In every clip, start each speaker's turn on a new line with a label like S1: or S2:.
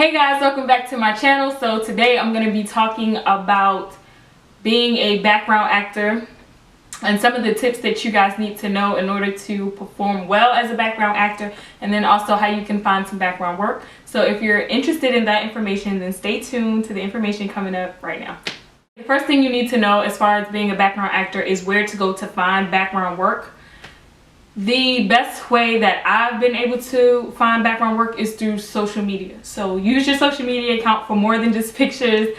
S1: Hey guys, welcome back to my channel. So today I'm going to be talking about being a background actor and some of the tips that you guys need to know in order to perform well as a background actor, and then also how you can find some background work. So if you're interested in that information, then stay tuned to the information coming up right now. The first thing you need to know as far as being a background actor is where to go to find background work. The best way that I've been able to find background work is through social media. So use your social media account for more than just pictures,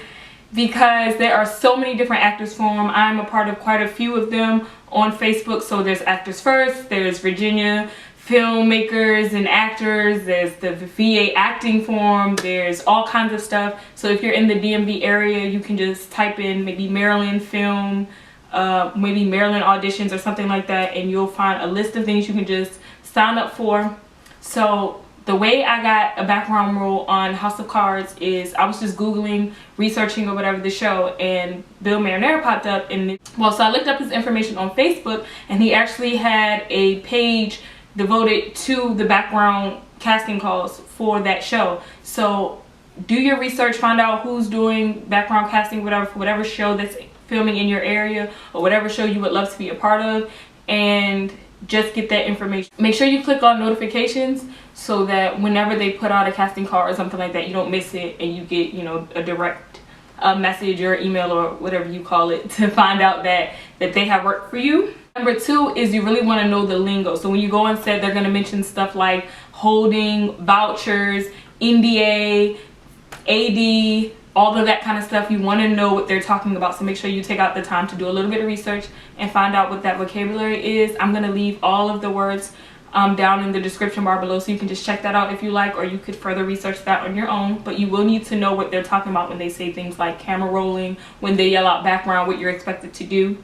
S1: because there are so many different actors forum. I'm a part of quite a few of them on Facebook. So there's Actors First, there's Virginia Filmmakers and Actors, there's the VA Acting Forum, there's all kinds of stuff. So if you're in the DMV area, you can just type in maybe Maryland Film, maybe Maryland auditions or something like that, and you'll find a list of things you can just sign up for. So the way I got a background role on House of Cards is I was just Googling, researching or whatever the show, and Bill Marinara popped up. And so I looked up his information on Facebook, and he actually had a page devoted to the background casting calls for that show. So do your research, find out who's doing background casting, whatever, for whatever show that's filming in your area or whatever show you would love to be a part of, and just get that information. Make sure you click on notifications so that whenever they put out a casting call or something like that, you don't miss it and you get, you know, a direct message or email or whatever you call it to find out that they have work for you. Number two is you really want to know the lingo. So when you go on set, they're going to mention stuff like holding, vouchers, NDA, AD, all of that kind of stuff. You want to know what they're talking about, so make sure you take out the time to do a little bit of research and find out what that vocabulary is. I'm going to leave all of the words down in the description bar below, so you can just check that out if you like, or you could further research that on your own. But you will need to know what they're talking about when they say things like camera rolling, when they yell out background, what you're expected to do,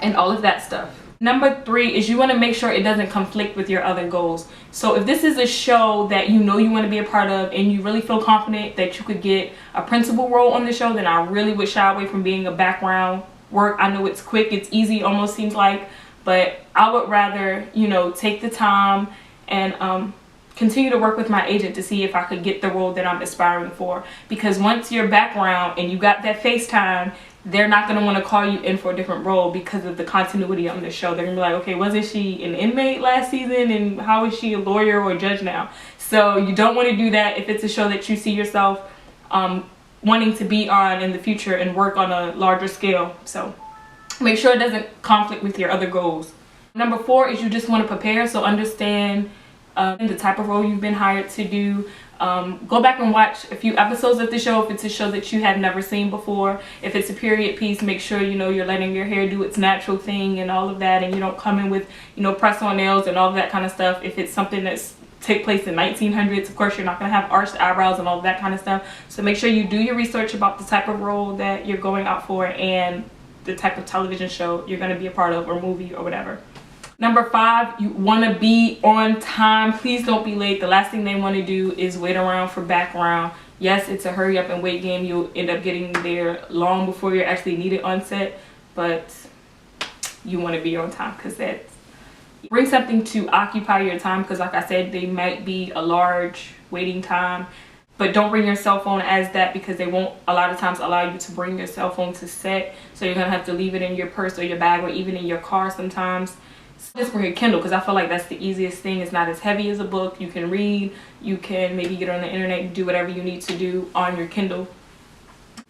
S1: and all of that stuff. Number three is you want to make sure it doesn't conflict with your other goals. So if this is a show that you know you want to be a part of and you really feel confident that you could get a principal role on the show, then I really would shy away from being a background work. I know it's quick, it's easy, almost seems like, but I would rather, you know, take the time and continue to work with my agent to see if I could get the role that I'm aspiring for. Because once you're background and you got that FaceTime, they're not going to want to call you in for a different role because of the continuity on the show. They're going to be like, okay, wasn't she an inmate last season, and how is she a lawyer or a judge now? So you don't want to do that if it's a show that you see yourself wanting to be on in the future and work on a larger scale. So make sure it doesn't conflict with your other goals. Number four is you just want to prepare. So understand the type of role you've been hired to do. Go back and watch a few episodes of the show if it's a show that you have never seen before. If it's a period piece, make sure, you know, you're letting your hair do its natural thing and all of that, and you don't come in with, you know, press on nails and all of that kind of stuff. If it's something that's take place in 1900s, of course you're not going to have arched eyebrows and all of that kind of stuff. So make sure you do your research about the type of role that you're going out for and the type of television show you're going to be a part of, or movie or whatever. Number five, you want to be on time. Please don't be late. The last thing they want to do is wait around for background. Yes, it's a hurry up and wait game. You'll end up getting there long before you're actually needed on set, but you want to be on time, because that's, bring something to occupy your time, because like I said, they might be a large waiting time. But don't bring your cell phone as that, because they won't a lot of times allow you to bring your cell phone to set. So you're going to have to leave it in your purse or your bag, or even in your car sometimes. Just bring a Kindle, because I feel like that's the easiest thing. It's not as heavy as a book. You can read, you can maybe get on the internet and do whatever you need to do on your Kindle.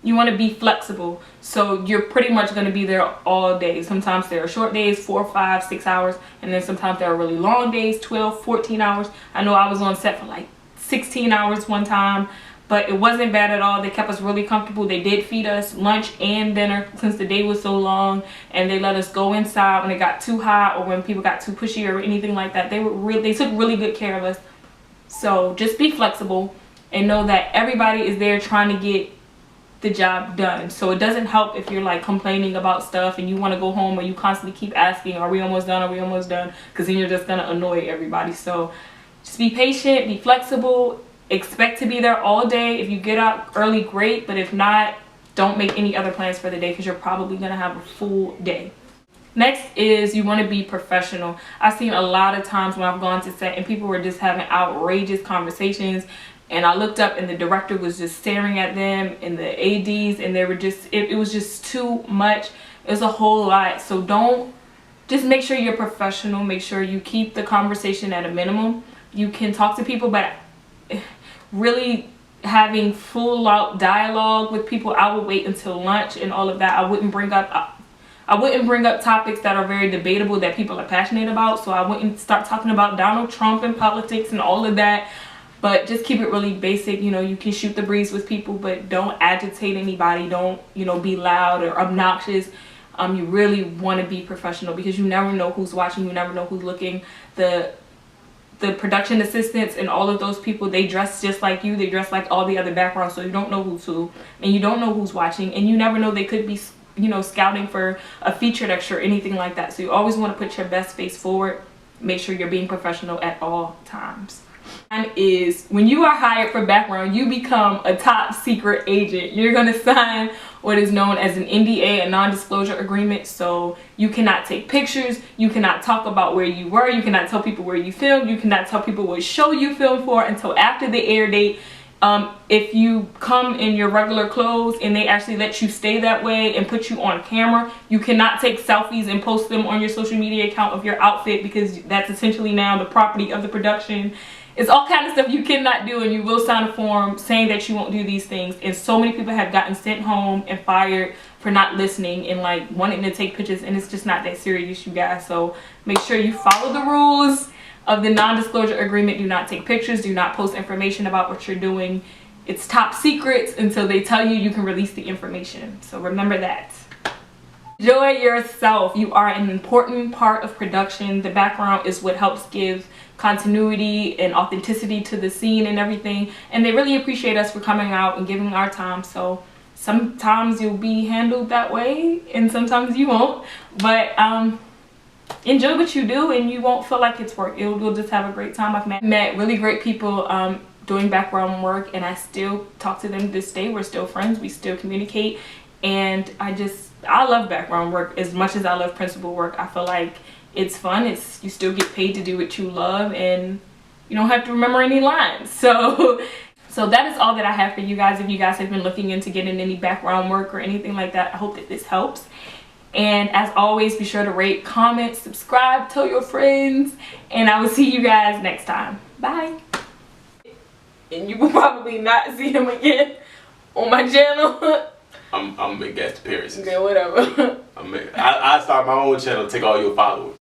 S1: You want to be flexible, so you're pretty much going to be there all day. Sometimes there are short days, 4, 5, 6 hours, and then sometimes there are really long days, 12, 14 hours. I know I was on set for like 16 hours one time, but it wasn't bad at all. They kept us really comfortable. They did feed us lunch and dinner since the day was so long, and they let us go inside when it got too hot or when people got too pushy or anything like that. They took really good care of us. So just be flexible and know that everybody is there trying to get the job done. So it doesn't help if you're like complaining about stuff and you want to go home, or you constantly keep asking, are we almost done, are we almost done, because then you're just gonna annoy everybody. So just be patient, be flexible. Expect to be there all day. If you get out early, great, but if not, don't make any other plans for the day, because you're probably going to have a full day. Next is you want to be professional. I've seen a lot of times when I've gone to set and people were just having outrageous conversations and I looked up and the director was just staring at them and the ADs, and they were just, it was just too much. It was a whole lot. So just make sure you're professional. Make sure you keep the conversation at a minimum. You can talk to people, but really having full out dialogue with people, I would wait until lunch and all of that. I wouldn't bring up topics that are very debatable that people are passionate about. So I wouldn't start talking about Donald Trump and politics and all of that. But just keep it really basic. You know, you can shoot the breeze with people, but don't agitate anybody. Don't, you know, be loud or obnoxious. You really want to be professional, because you never know who's watching. You never know who's looking. The production assistants and all of those people, they dress just like you. They dress like all the other backgrounds, so you don't know who's who, and you don't know who's watching, and you never know, they could be, you know, scouting for a featured extra or anything like that. So you always want to put your best face forward. Make sure you're being professional at all times. And is when you are hired for background, you become a top secret agent. You're going to sign what is known as an NDA, a non-disclosure agreement. So you cannot take pictures, you cannot talk about where you were, you cannot tell people where you filmed, you cannot tell people what show you filmed for until after the air date. If you come in your regular clothes and they actually let you stay that way and put you on camera, you cannot take selfies and post them on your social media account of your outfit, because that's essentially now the property of the production. It's all kind of stuff you cannot do, and you will sign a form saying that you won't do these things. And so many people have gotten sent home and fired for not listening and like wanting to take pictures, and it's just not that serious, you guys. So make sure you follow the rules of the non-disclosure agreement. Do not take pictures, do not post information about what you're doing. It's top secrets until they tell you you can release the information. So remember that. Enjoy yourself. You are an important part of production. The background is what helps give continuity and authenticity to the scene and everything, and they really appreciate us for coming out and giving our time. So sometimes you'll be handled that way and sometimes you won't, but enjoy what you do and you won't feel like it's work. You'll just have a great time. I've met really great people doing background work, and I still talk to them to this day. We're still friends, we still communicate, and I love background work as much as I love principal work. I feel like it's fun. You still get paid to do what you love, and you don't have to remember any lines. So that is all that I have for you guys. If you guys have been looking into getting any background work or anything like that, I hope that this helps. And as always, be sure to rate, comment, subscribe, tell your friends, and I will see you guys next time. Bye. And you will probably not see him again on my channel.
S2: I'm big gas appearances.
S1: Okay, whatever.
S2: I start my own channel, take all your followers.